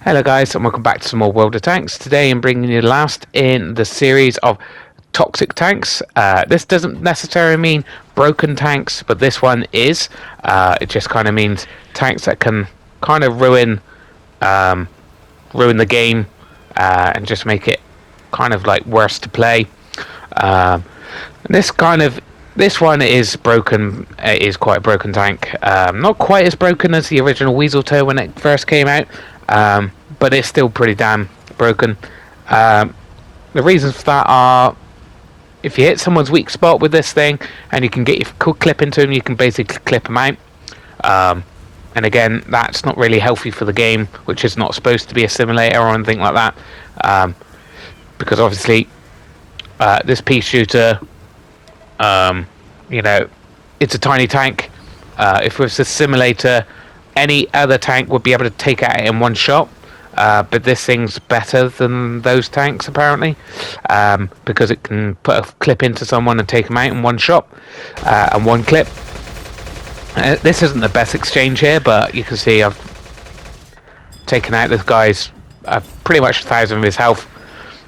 Hello guys and welcome back to some more World of Tanks. Today I'm bringing you the last in the series of toxic tanks. This doesn't necessarily mean broken tanks, but this one is. It just kind of means tanks that can kind of ruin the game and just make it kind of like worse to play. This one is broken. It is quite a broken tank. Not quite as broken as the original Weasel Toe when it first came out. But it's still pretty damn broken. The reasons for that are if you hit someone's weak spot with this thing and you can get your clip into them, you can basically clip them out. And again, that's not really healthy for the game, which is not supposed to be a simulator or anything like that. Because obviously, this pea shooter, it's a tiny tank. If it was a simulator, any other tank would be able to take it out in one shot. But this thing's better than those tanks apparently, because it can put a clip into someone and take them out in one shot and one clip. This isn't the best exchange here, but you can see I've taken out this guy's pretty much 1,000 of his health.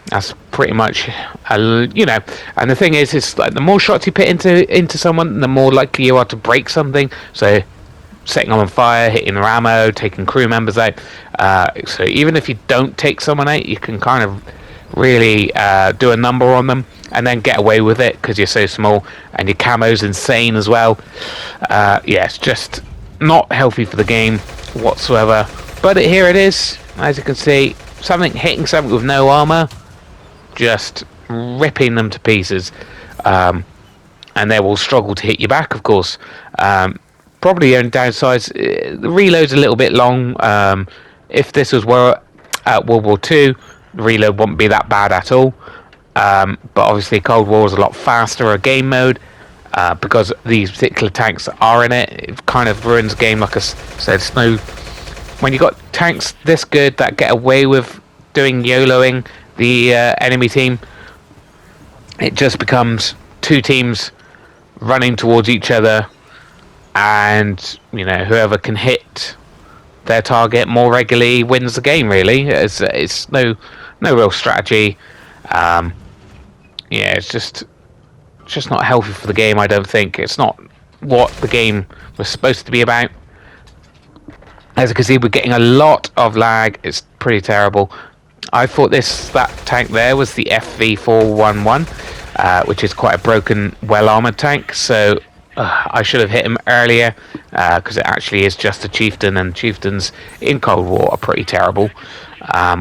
That's pretty much, And the thing is, it's like the more shots you put into someone, the more likely you are to break something. So setting them on fire, hitting their ammo, taking crew members out. So even if you don't take someone out, you can kind of really do a number on them and then get away with it because you're so small and your camo's insane as well. It's just not healthy for the game whatsoever. But here it is, as you can see, hitting something with no armor, just ripping them to pieces. And they will struggle to hit you back, of course. Probably the only downsides, the reload's a little bit long. If this was World War II, the reload wouldn't be that bad at all. But obviously Cold War is a lot faster a game mode, because these particular tanks are in it. It kind of ruins the game, like I said. When you got tanks this good that get away with doing YOLOing the enemy team, it just becomes two teams running towards each other. And whoever can hit their target more regularly wins the game. Really, it's no real strategy. It's just not healthy for the game. I don't think it's not what the game was supposed to be about. As you can see, we're getting a lot of lag. It's pretty terrible. I thought that tank there was the FV411, which is quite a broken, well-armored tank. So I should have hit him earlier, because it actually is just a chieftain, and chieftains in Cold War are pretty terrible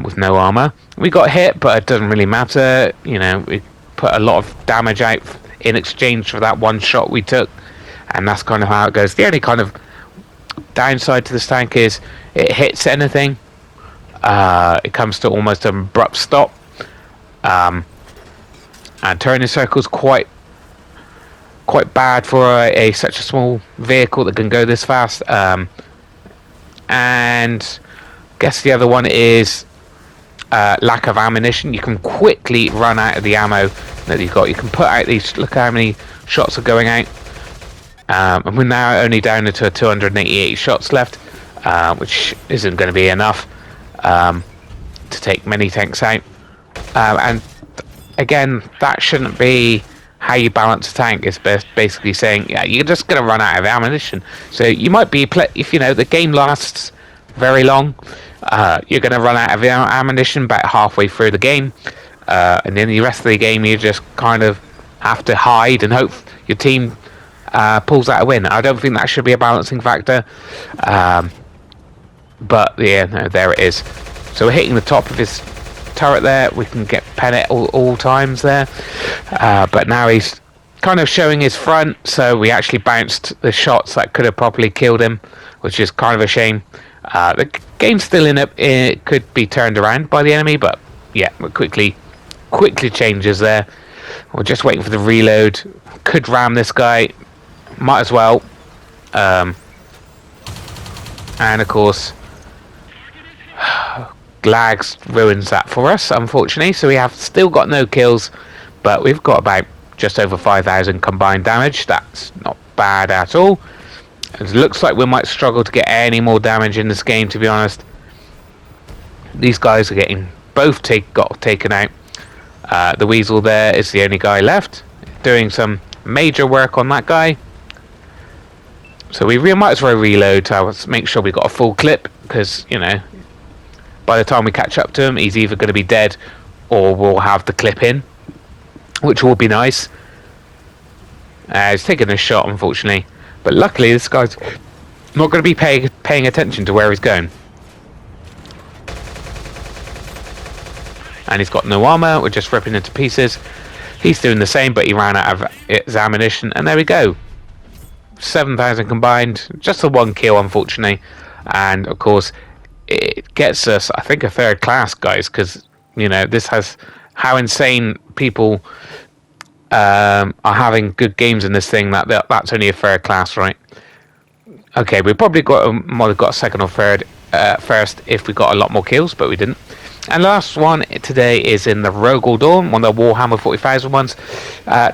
with no armor. We got hit, but it doesn't really matter. We put a lot of damage out in exchange for that one shot we took, and that's kind of how it goes. The only kind of downside to this tank is it hits anything. It comes to almost an abrupt stop, and turning circles quite bad for such a small vehicle that can go this fast. And I guess the other one is lack of ammunition. You can quickly run out of the ammo that you've got. You can put out these, look how many shots are going out, and we're now only down to 288 shots left, which isn't going to be enough to take many tanks out. And again, that shouldn't be how you balance a tank. Is basically saying, you're just going to run out of ammunition. So you might be, if the game lasts very long, you're going to run out of ammunition about halfway through the game, and then the rest of the game you just kind of have to hide and hope your team pulls out a win. I don't think that should be a balancing factor, but there it is. So we're hitting the top of his turret there. We can get pen at all times there, but now he's kind of showing his front, so we actually bounced the shots that could have probably killed him, which is kind of a shame. The game's still in it could be turned around by the enemy, but it quickly changes there. We're just waiting for the reload. Could ram this guy, might as well, and of course lags ruins that for us, unfortunately. So we have still got no kills, but we've got about just over 5,000 combined damage. That's not bad at all. It looks like we might struggle to get any more damage in this game, to be honest. These guys are getting both got taken out. The Weasel there is the only guy left, doing some major work on that guy. So we might as well reload to make sure we got a full clip, because, you know, by the time we catch up to him, he's either going to be dead or we'll have the clip in, which will be nice. He's taking a shot, unfortunately, but luckily this guy's not going to be paying attention to where he's going. And he's got no armor. We're just ripping into pieces. He's doing the same, but he ran out of his ammunition, and there we go. 7,000 combined, just a 1 kill, unfortunately. And of course it gets us, I think, a 3rd class, guys, because, you know, this has how insane people are having good games in this thing, that's only a 3rd class, right? Okay, we probably might have got 2nd or 3rd first if we got a lot more kills, but we didn't. And last one today is in the TheRohanUK, one of the Warhammer 40,000 ones,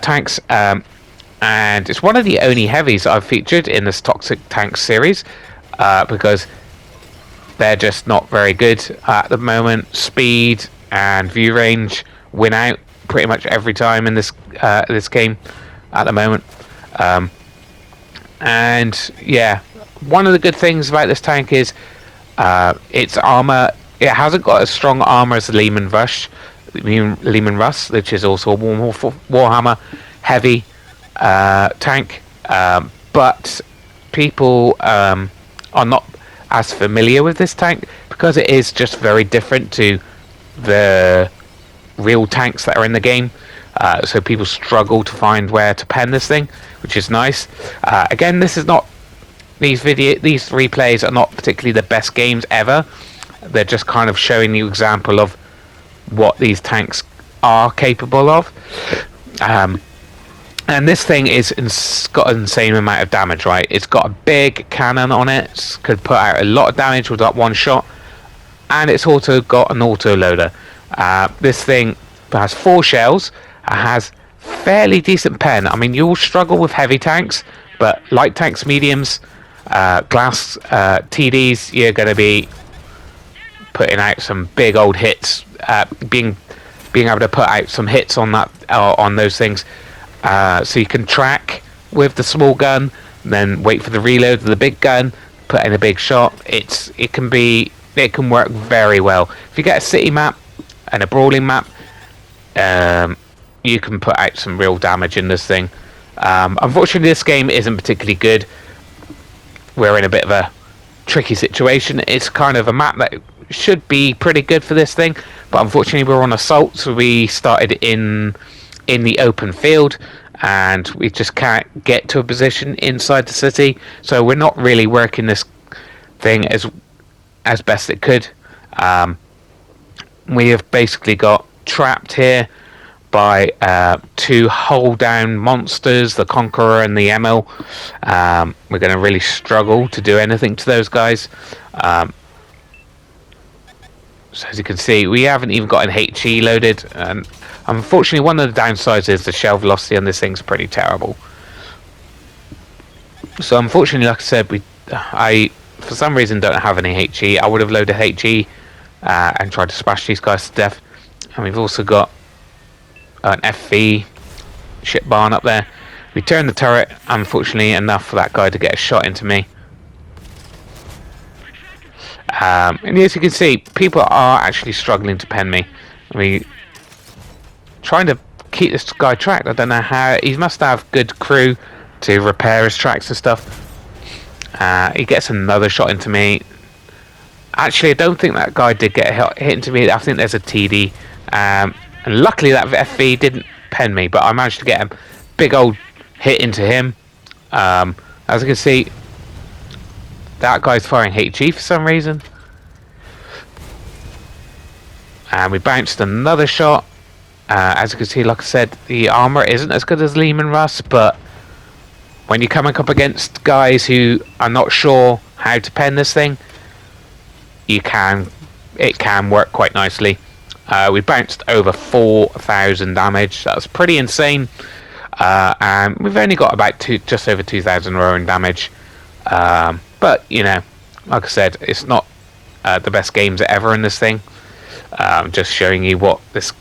tanks, and it's one of the only heavies I've featured in this Toxic Tank series, because they're just not very good at the moment. Speed and view range win out pretty much every time in this game at the moment. And yeah, one of the good things about this tank is its armor. It hasn't got as strong armor as the Lehman Russ, which is also a Warhammer heavy tank, but people are not as familiar with this tank because it is just very different to the real tanks that are in the game. So people struggle to find where to pen this thing, which is nice. Again, this is not these replays are not particularly the best games ever. They're just kind of showing you example of what these tanks are capable of. And this thing got an insane amount of damage, right? It's got a big cannon on it, could put out a lot of damage with that one shot, and it's also got an auto loader. This thing has 4 shells, has fairly decent pen. I mean, you'll struggle with heavy tanks, but light tanks, mediums, glass TDs, you're going to be putting out some big old hits, being able to put out some hits on that on those things. So you can track with the small gun, then wait for the reload of the big gun, put in a big shot. It can work very well. If you get a city map and a brawling map, you can put out some real damage in this thing. Unfortunately, this game isn't particularly good. We're in a bit of a tricky situation. It's kind of a map that should be pretty good for this thing, but unfortunately we're on assault, so we started in the open field and we just can't get to a position inside the city, so we're not really working this thing as best it could. We have basically got trapped here by 2 hold down monsters, the Conqueror and the ML. We're going to really struggle to do anything to those guys. So as you can see, we haven't even got an HE loaded, and unfortunately one of the downsides is the shell velocity on this thing's pretty terrible. So unfortunately, like I said, I for some reason don't have any HE. I would have loaded HE and tried to smash these guys to death. And we've also got an FV ship barn up there. We turned the turret, unfortunately enough for that guy to get a shot into me. And as you can see, people are actually struggling to pen me. Trying to keep this guy tracked. I don't know how. He must have good crew to repair his tracks and stuff. He gets another shot into me. Actually, I don't think that guy did get a hit into me. I think there's a TD. And luckily that FV didn't pen me, but I managed to get a big old hit into him. As you can see, that guy's firing HE for some reason. And we bounced another shot. As you can see, like I said, the armor isn't as good as Lehman Russ, but when you're coming up against guys who are not sure how to pen this thing, it can work quite nicely. We bounced over 4,000 damage. That's pretty insane. And we've only got about just over 2,000 Rohan damage. But, you know, like I said, it's not the best games ever in this thing. Just showing you what this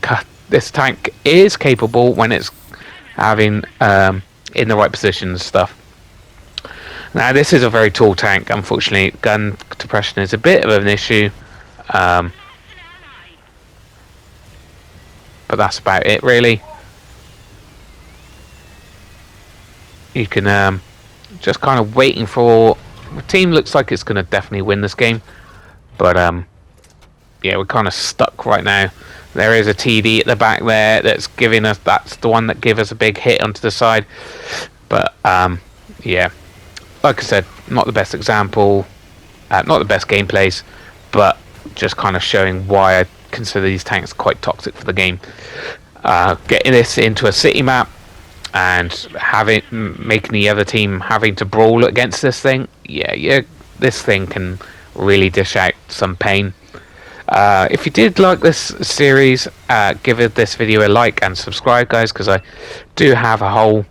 tank is capable when it's having in the right position and stuff. Now this is a very tall tank. Unfortunately, gun depression is a bit of an issue, but that's about it really. You can just kind of waiting for the team. Looks like it's going to definitely win this game, but yeah, we're kind of stuck right now. There is a TD at the back there that's giving us. That's the one that gave us a big hit onto the side. But yeah, like I said, not the best example, not the best gameplays, but just kind of showing why I consider these tanks quite toxic for the game. Getting this into a city map and making the other team having to brawl against this thing, yeah, this thing can really dish out some pain. If you did like this series, give this video a like and subscribe, guys, because I do have a whole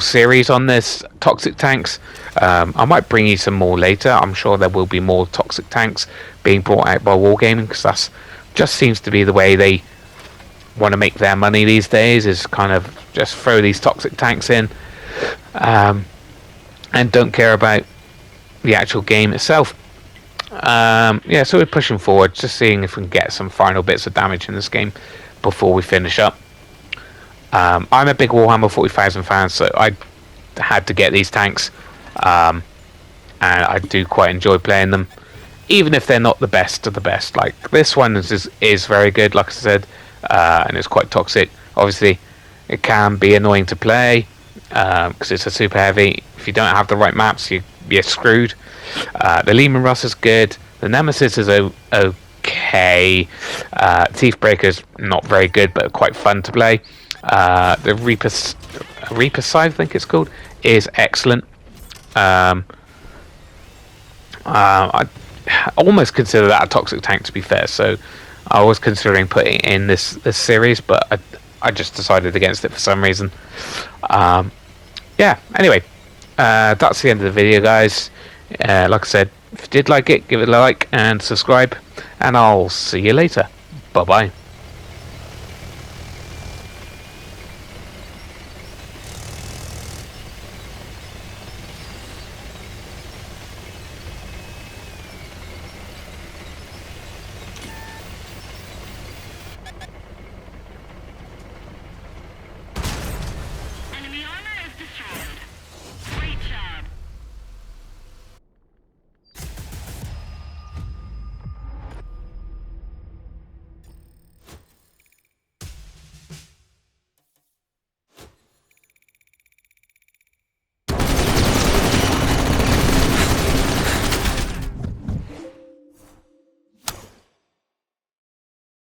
series on this toxic tanks. I might bring you some more later. I'm sure there will be more toxic tanks being brought out by Wargaming, because that's just seems to be the way they want to make their money these days, is kind of just throw these toxic tanks in and don't care about the actual game itself. Yeah, so we're pushing forward, just seeing if we can get some final bits of damage in this game before we finish up. I'm a big Warhammer 40,000 fan, so I had to get these tanks, and I do quite enjoy playing them, even if they're not the best of the best. Like this one is very good, like I said, and it's quite toxic. Obviously, it can be annoying to play because it's a super heavy. If you don't have the right maps, you're screwed. The Lehman Russ is good. The Nemesis is okay. Thiefbreaker's not very good, but quite fun to play. The Reaper Scythe, I think it's called, is excellent. I almost consider that a toxic tank, to be fair. So I was considering putting it in this series, but I just decided against it for some reason. Yeah. Anyway, that's the end of the video, guys. Like I said, if you did like it, give it a like and subscribe, and I'll see you later. Bye bye.